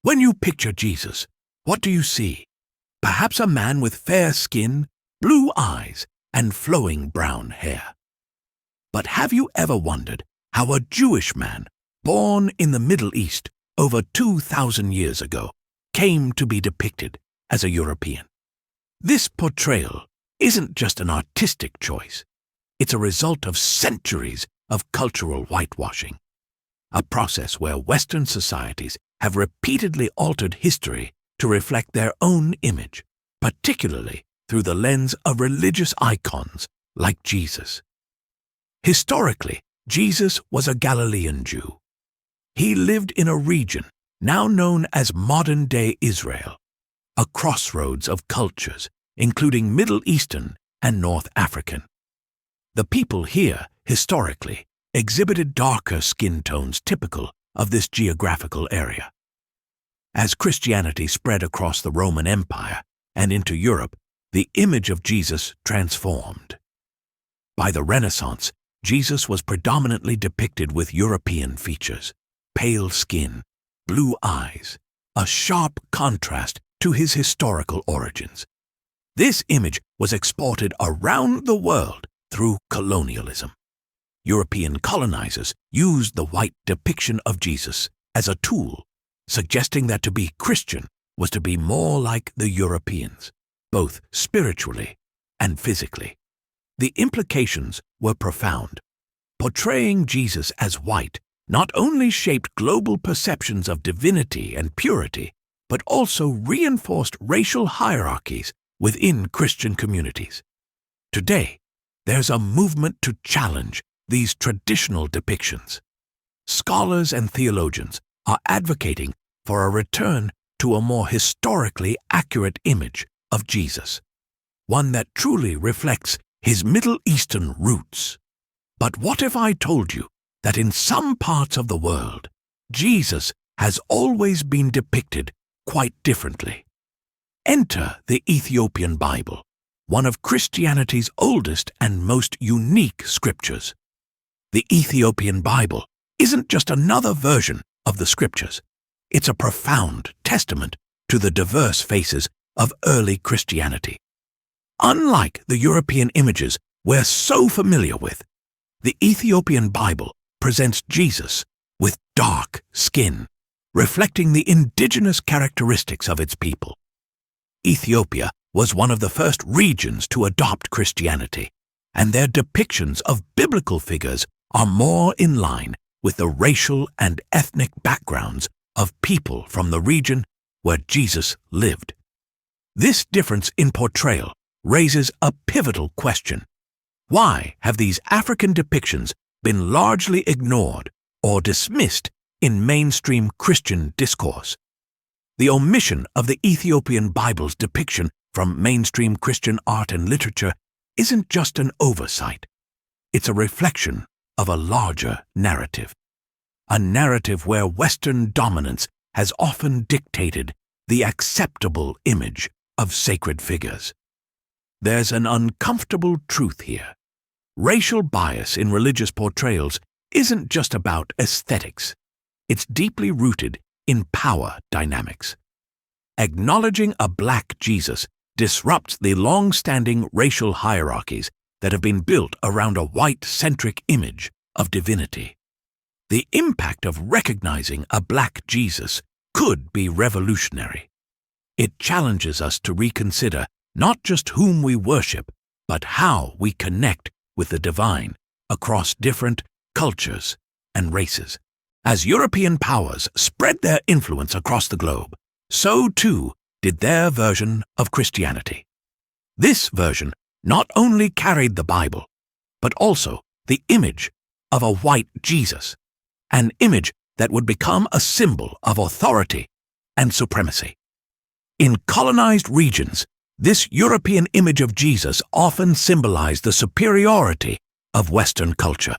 When you picture Jesus, what do you see? Perhaps a man with fair skin, blue eyes, and flowing brown hair. But have you ever wondered how a Jewish man, born in the Middle East over 2,000 years ago, came to be depicted as a European? This portrayal isn't just an artistic choice. It's a result of centuries of cultural whitewashing, a process where Western societies have repeatedly altered history to reflect their own image, particularly through the lens of religious icons like Jesus. Historically, Jesus was a Galilean Jew. He lived in a region now known as modern-day Israel, a crossroads of cultures, including Middle Eastern and North African. The people here, historically, exhibited darker skin tones typical of this geographical area. As Christianity spread across the Roman Empire and into Europe, the image of Jesus transformed. By the Renaissance, Jesus was predominantly depicted with European features, pale skin, blue eyes, a sharp contrast to his historical origins. This image was exported around the world through colonialism. European colonizers used the white depiction of Jesus as a tool, suggesting that to be Christian was to be more like the Europeans, both spiritually and physically. The implications were profound. Portraying Jesus as white not only shaped global perceptions of divinity and purity, but also reinforced racial hierarchies within Christian communities. Today, there's a movement to challenge these traditional depictions. Scholars and theologians are advocating for a return to a more historically accurate image of Jesus, one that truly reflects his Middle Eastern roots. But what if I told you that in some parts of the world, Jesus has always been depicted quite differently? Enter the Ethiopian Bible, one of Christianity's oldest and most unique scriptures. The Ethiopian Bible isn't just another version of the scriptures. It's a profound testament to the diverse faces of early Christianity. Unlike the European images we're so familiar with, the Ethiopian Bible presents Jesus with dark skin, reflecting the indigenous characteristics of its people. Ethiopia was one of the first regions to adopt Christianity, and their depictions of biblical figures are more in line with the racial and ethnic backgrounds of people from the region where Jesus lived. This difference in portrayal raises a pivotal question. Why have these African depictions been largely ignored or dismissed in mainstream Christian discourse? The omission of the Ethiopian Bible's depiction from mainstream Christian art and literature isn't just an oversight. It's a reflection of a larger narrative. A narrative where Western dominance has often dictated the acceptable image of sacred figures. There's an uncomfortable truth here. Racial bias in religious portrayals isn't just about aesthetics. It's deeply rooted in power dynamics. Acknowledging a black Jesus disrupts the long-standing racial hierarchies that have been built around a white-centric image of divinity. The impact of recognizing a black Jesus could be revolutionary. It challenges us to reconsider not just whom we worship, but how we connect with the divine across different cultures and races. As European powers spread their influence across the globe, so too did their version of Christianity. This version not only carried the Bible, but also the image of a white Jesus, an image that would become a symbol of authority and supremacy. In colonized regions, this European image of Jesus often symbolized the superiority of Western culture.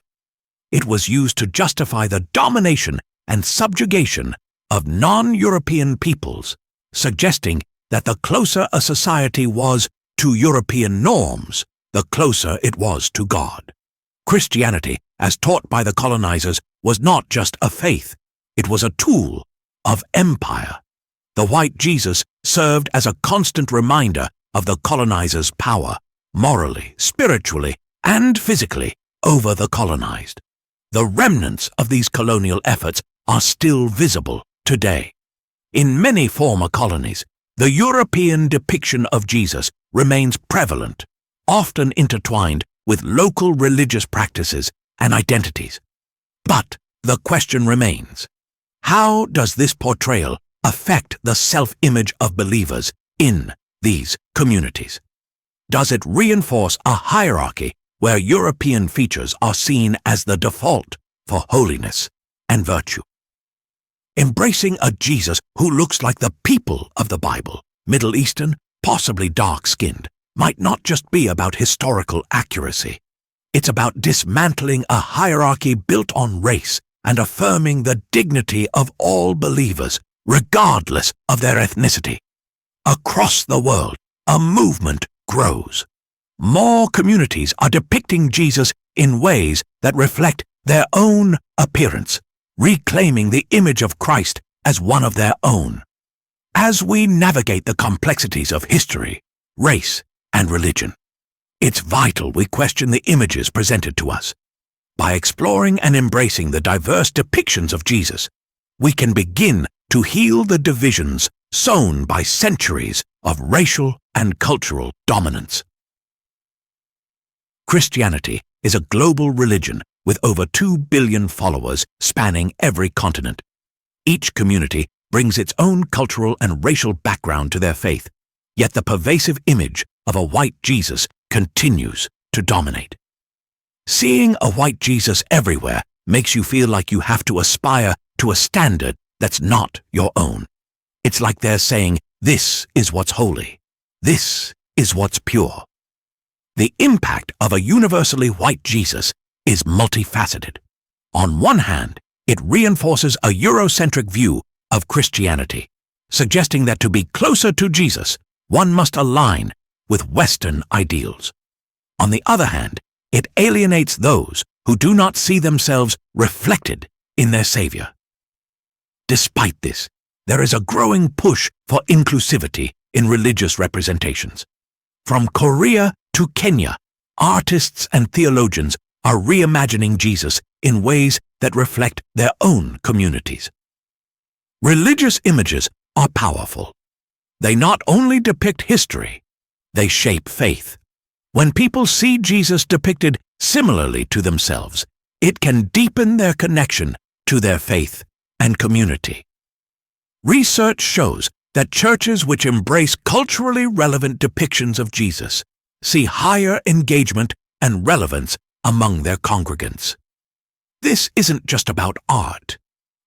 It was used to justify the domination and subjugation of non-European peoples, suggesting that the closer a society was to European norms, the closer it was to God. Christianity, as taught by the colonizers, was not just a faith, it was a tool of empire the white Jesus served as a constant reminder of the colonizers' power, morally, spiritually, and physically, over the colonized. The remnants of these colonial efforts are still visible today. In many former colonies, the European depiction of Jesus remains prevalent, often intertwined with local religious practices and identities. But the question remains, how does this portrayal affect the self-image of believers in these communities? Does it reinforce a hierarchy where European features are seen as the default for holiness and virtue? Embracing a Jesus who looks like the people of the Bible, Middle Eastern, possibly dark-skinned, might not just be about historical accuracy. It's about dismantling a hierarchy built on race and affirming the dignity of all believers, regardless of their ethnicity. Across the world, a movement grows. More communities are depicting Jesus in ways that reflect their own appearance, reclaiming the image of Christ as one of their own. As we navigate the complexities of history, race, and religion, it's vital we question the images presented to us. By exploring and embracing the diverse depictions of Jesus, we can begin to heal the divisions sown by centuries of racial and cultural dominance. Christianity is a global religion with over 2 billion followers spanning every continent. Each community brings its own cultural and racial background to their faith, yet the pervasive image of a white Jesus continues to dominate. Seeing a white Jesus everywhere makes you feel like you have to aspire to a standard that's not your own. It's like they're saying, this is what's holy. This is what's pure. The impact of a universally white Jesus is multifaceted. On one hand, it reinforces a Eurocentric view of Christianity, suggesting that to be closer to Jesus, one must align with Western ideals. On the other hand, it alienates those who do not see themselves reflected in their Savior. Despite this, there is a growing push for inclusivity in religious representations. From Korea to Kenya, artists and theologians are reimagining Jesus in ways that reflect their own communities. Religious images are powerful. They not only depict history, they shape faith. When people see Jesus depicted similarly to themselves, it can deepen their connection to their faith and community. Research shows that churches which embrace culturally relevant depictions of Jesus see higher engagement and relevance among their congregants. This isn't just about art.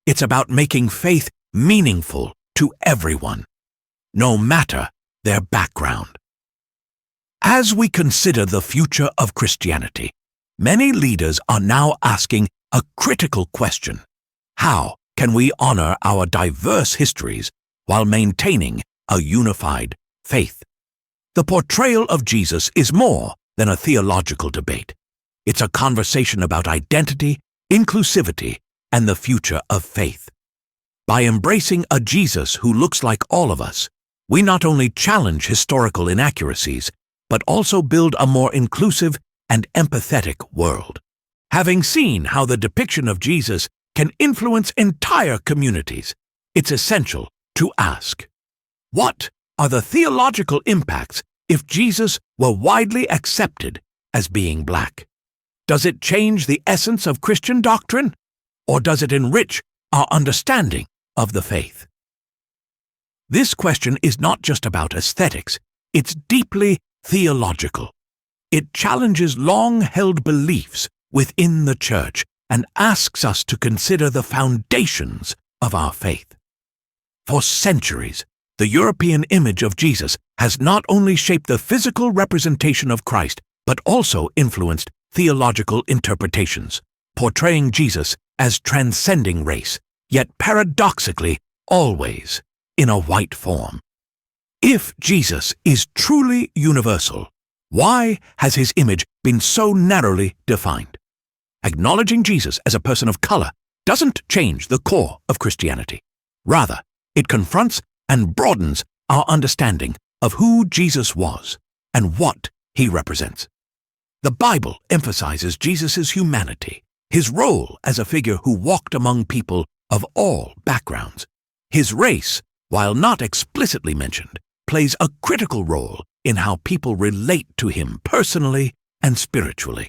It's about making faith meaningful to everyone, no matter their background. As we consider the future of Christianity, many leaders are now asking a critical question: how can we honor our diverse histories while maintaining a unified faith? The portrayal of Jesus is more than a theological debate. It's a conversation about identity, inclusivity, and the future of faith. By embracing a Jesus who looks like all of us, we not only challenge historical inaccuracies, but also build a more inclusive and empathetic world. Having seen how the depiction of Jesus can influence entire communities, it's essential to ask, what are the theological impacts if Jesus were widely accepted as being black? Does it change the essence of Christian doctrine, or does it enrich our understanding of the faith? This question is not just about aesthetics, it's deeply theological. It challenges long-held beliefs within the church and asks us to consider the foundations of our faith. For centuries, the European image of Jesus has not only shaped the physical representation of Christ, but also influenced theological interpretations, portraying Jesus as transcending race, yet paradoxically always in a white form. If Jesus is truly universal, why has his image been so narrowly defined? Acknowledging Jesus as a person of color doesn't change the core of Christianity. Rather, it confronts and broadens our understanding of who Jesus was and what he represents. The Bible emphasizes Jesus' humanity, his role as a figure who walked among people of all backgrounds. His race, while not explicitly mentioned, plays a critical role in how people relate to him personally and spiritually.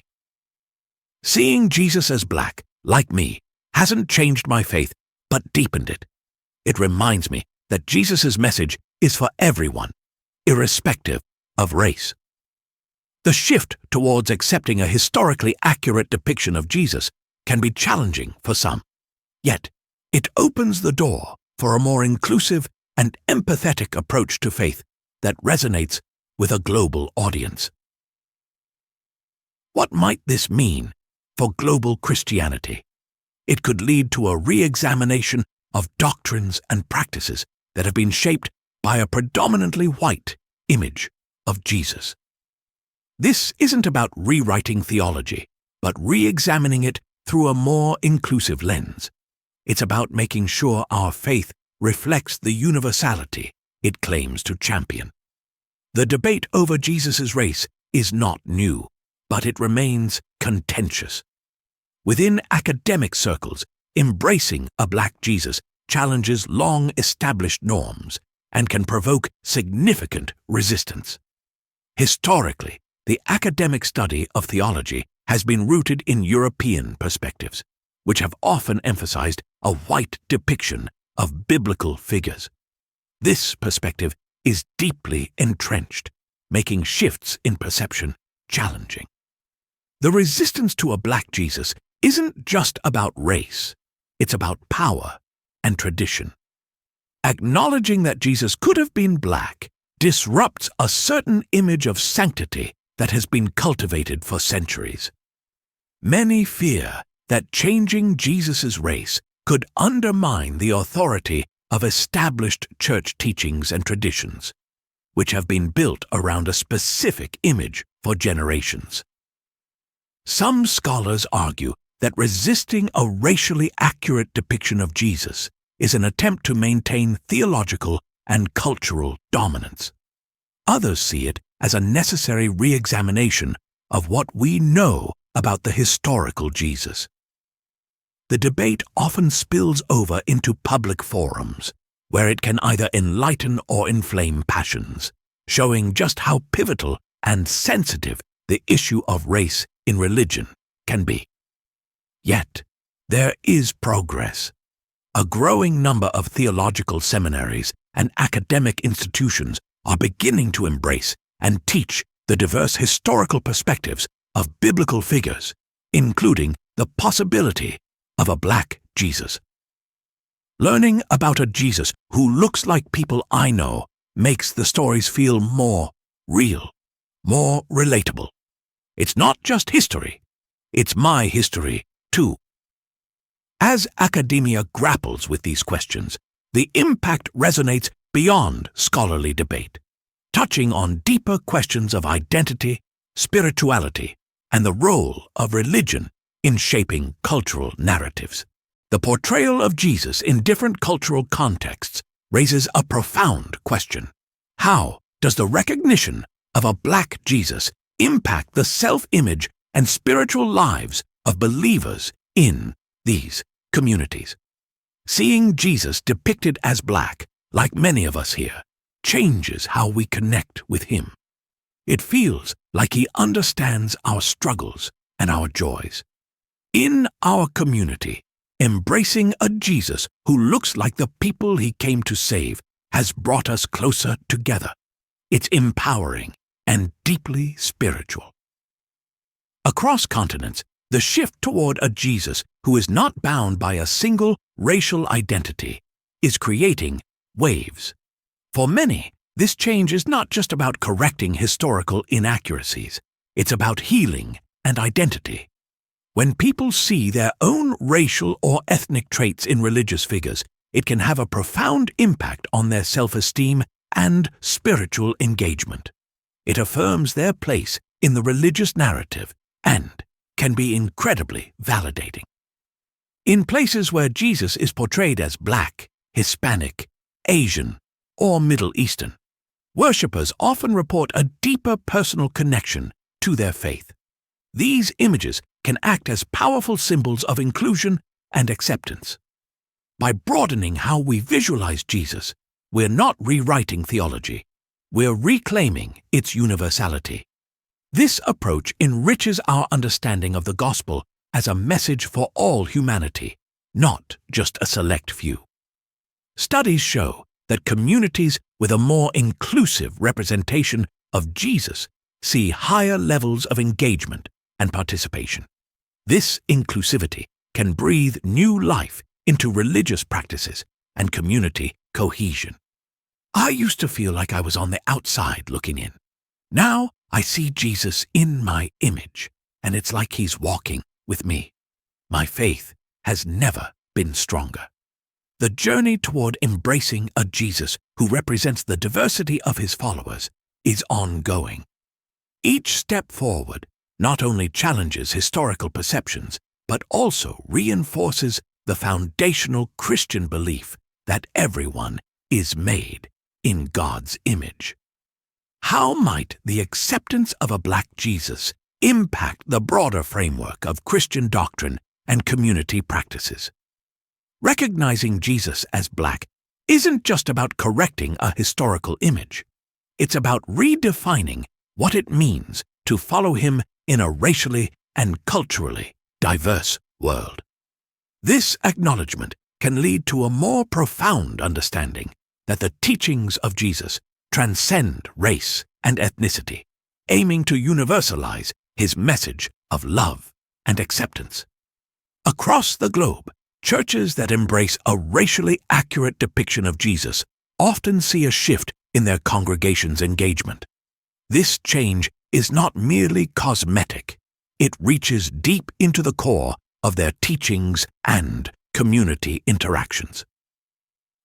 Seeing Jesus as black, like me, hasn't changed my faith, but deepened it. It reminds me that Jesus' message is for everyone, irrespective of race. The shift towards accepting a historically accurate depiction of Jesus can be challenging for some, yet it opens the door for a more inclusive and empathetic approach to faith that resonates with a global audience. What might this mean for global Christianity? It could lead to a re-examination of doctrines and practices that have been shaped by a predominantly white image of Jesus. This isn't about rewriting theology, but re-examining it through a more inclusive lens. It's about making sure our faith reflects the universality it claims to champion. The debate over Jesus' race is not new, but it remains contentious. Within academic circles, embracing a black Jesus challenges long-established norms and can provoke significant resistance. Historically, the academic study of theology has been rooted in European perspectives, which have often emphasized a white depiction of biblical figures. This perspective is deeply entrenched, making shifts in perception challenging. The resistance to a black Jesus isn't just about race, it's about power and tradition. Acknowledging that Jesus could have been black disrupts a certain image of sanctity that has been cultivated for centuries. Many fear that changing Jesus' race could undermine the authority of established church teachings and traditions, which have been built around a specific image for generations. Some scholars argue that resisting a racially accurate depiction of Jesus is an attempt to maintain theological and cultural dominance. Others see it as a necessary re-examination of what we know about the historical Jesus. The debate often spills over into public forums, where it can either enlighten or inflame passions, showing just how pivotal and sensitive the issue of race in religion can be. Yet, there is progress. A growing number of theological seminaries and academic institutions are beginning to embrace and teach the diverse historical perspectives of biblical figures, including the possibility of a black Jesus. Learning about a Jesus who looks like people I know makes the stories feel more real, more relatable. It's not just history, it's my history too. As academia grapples with these questions, the impact resonates beyond scholarly debate, touching on deeper questions of identity, spirituality, and the role of religion in shaping cultural narratives. The portrayal of Jesus in different cultural contexts raises a profound question. How does the recognition of a black Jesus impact the self-image and spiritual lives of believers in these communities? Seeing Jesus depicted as black, like many of us here, changes how we connect with him. It feels like he understands our struggles and our joys. In our community, embracing a Jesus who looks like the people he came to save has brought us closer together. It's empowering and deeply spiritual. Across continents, the shift toward a Jesus who is not bound by a single racial identity is creating waves. For many, this change is not just about correcting historical inaccuracies, it's about healing and identity. When people see their own racial or ethnic traits in religious figures, it can have a profound impact on their self-esteem and spiritual engagement. It affirms their place in the religious narrative and can be incredibly validating. In places where Jesus is portrayed as black, Hispanic, Asian, or Middle Eastern, worshippers often report a deeper personal connection to their faith. These images can act as powerful symbols of inclusion and acceptance. By broadening how we visualize Jesus, we're not rewriting theology, we're reclaiming its universality. This approach enriches our understanding of the gospel as a message for all humanity, not just a select few. Studies show that communities with a more inclusive representation of Jesus see higher levels of engagement and participation. This inclusivity can breathe new life into religious practices and community cohesion. I used to feel like I was on the outside looking in. Now I see Jesus in my image, and it's like he's walking with me. My faith has never been stronger. The journey toward embracing a Jesus who represents the diversity of his followers is ongoing. Each step forward not only challenges historical perceptions, but also reinforces the foundational Christian belief that everyone is made in God's image. How might the acceptance of a Black Jesus impact the broader framework of Christian doctrine and community practices? Recognizing Jesus as Black isn't just about correcting a historical image. It's about redefining what it means to follow him in a racially and culturally diverse world. This acknowledgement can lead to a more profound understanding that the teachings of Jesus transcend race and ethnicity, aiming to universalize his message of love and acceptance. Across the globe, churches that embrace a racially accurate depiction of Jesus often see a shift in their congregation's engagement. This change is not merely cosmetic. It reaches deep into the core of their teachings and community interactions.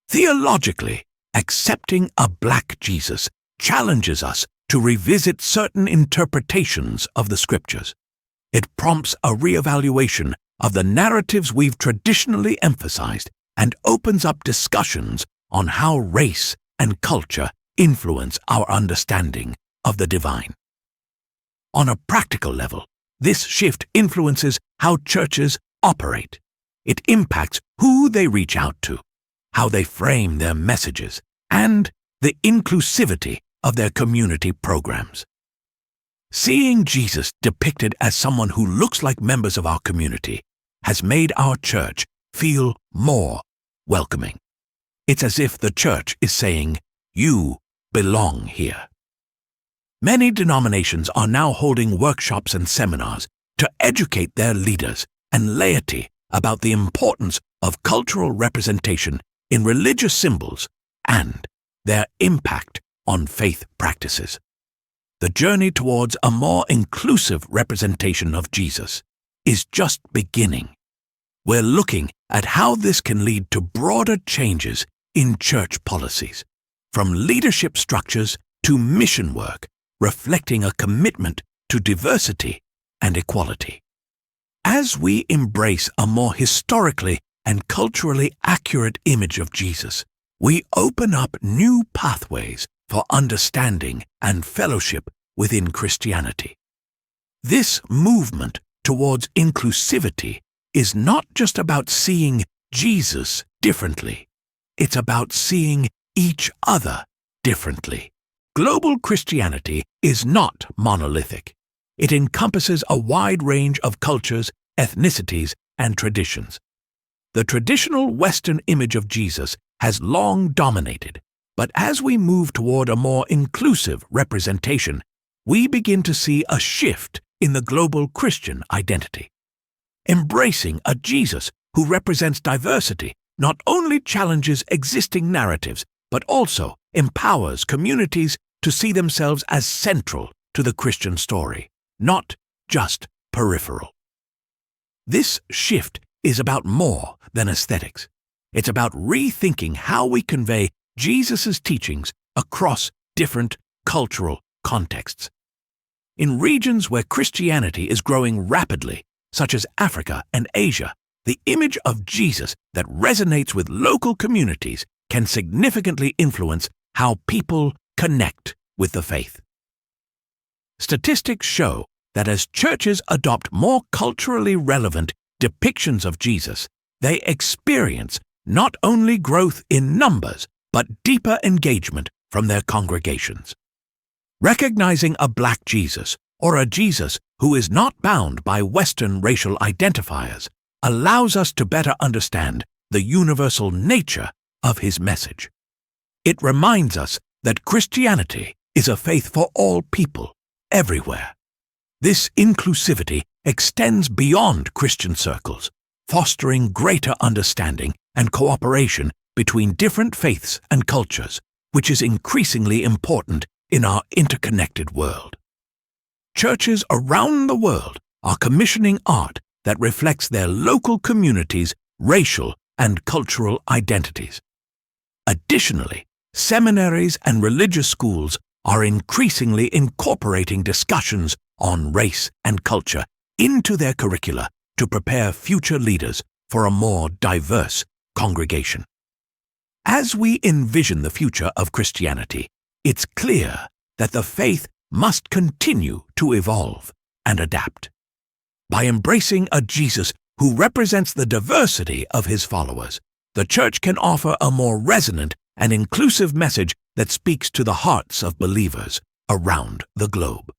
Theologically, accepting a Black Jesus challenges us to revisit certain interpretations of the Scriptures. It prompts a reevaluation of the narratives we've traditionally emphasized and opens up discussions on how race and culture influence our understanding of the divine. On a practical level, this shift influences how churches operate. It impacts who they reach out to, how they frame their messages, and the inclusivity of their community programs. Seeing Jesus depicted as someone who looks like members of our community has made our church feel more welcoming. It's as if the church is saying, "You belong here." Many denominations are now holding workshops and seminars to educate their leaders and laity about the importance of cultural representation in religious symbols and their impact on faith practices. The journey towards a more inclusive representation of Jesus is just beginning. We're looking at how this can lead to broader changes in church policies, from leadership structures to mission work, reflecting a commitment to diversity and equality. As we embrace a more historically and culturally accurate image of Jesus, we open up new pathways for understanding and fellowship within Christianity. This movement towards inclusivity is not just about seeing Jesus differently. It's about seeing each other differently. Global Christianity is not monolithic. It encompasses a wide range of cultures, ethnicities, and traditions. The traditional Western image of Jesus has long dominated, but as we move toward a more inclusive representation, we begin to see a shift in the global Christian identity. Embracing a Jesus who represents diversity not only challenges existing narratives, but also empowers communities to see themselves as central to the Christian story, not just peripheral. This shift is about more than aesthetics. It's about rethinking how we convey Jesus' teachings across different cultural contexts. In regions where Christianity is growing rapidly, such as Africa and Asia, the image of Jesus that resonates with local communities can significantly influence how people connect with the faith. Statistics show that as churches adopt more culturally relevant depictions of Jesus, they experience not only growth in numbers, but deeper engagement from their congregations. Recognizing a black Jesus, or a Jesus who is not bound by Western racial identifiers, allows us to better understand the universal nature of his message. It reminds us that Christianity is a faith for all people, everywhere. This inclusivity extends beyond Christian circles, fostering greater understanding and cooperation between different faiths and cultures, which is increasingly important in our interconnected world. Churches around the world are commissioning art that reflects their local communities' racial and cultural identities. Additionally, seminaries and religious schools are increasingly incorporating discussions on race and culture into their curricula to prepare future leaders for a more diverse congregation. As we envision the future of Christianity, it's clear that the faith must continue to evolve and adapt. By embracing a Jesus who represents the diversity of his followers, the Church can offer a more resonant and inclusive message that speaks to the hearts of believers around the globe.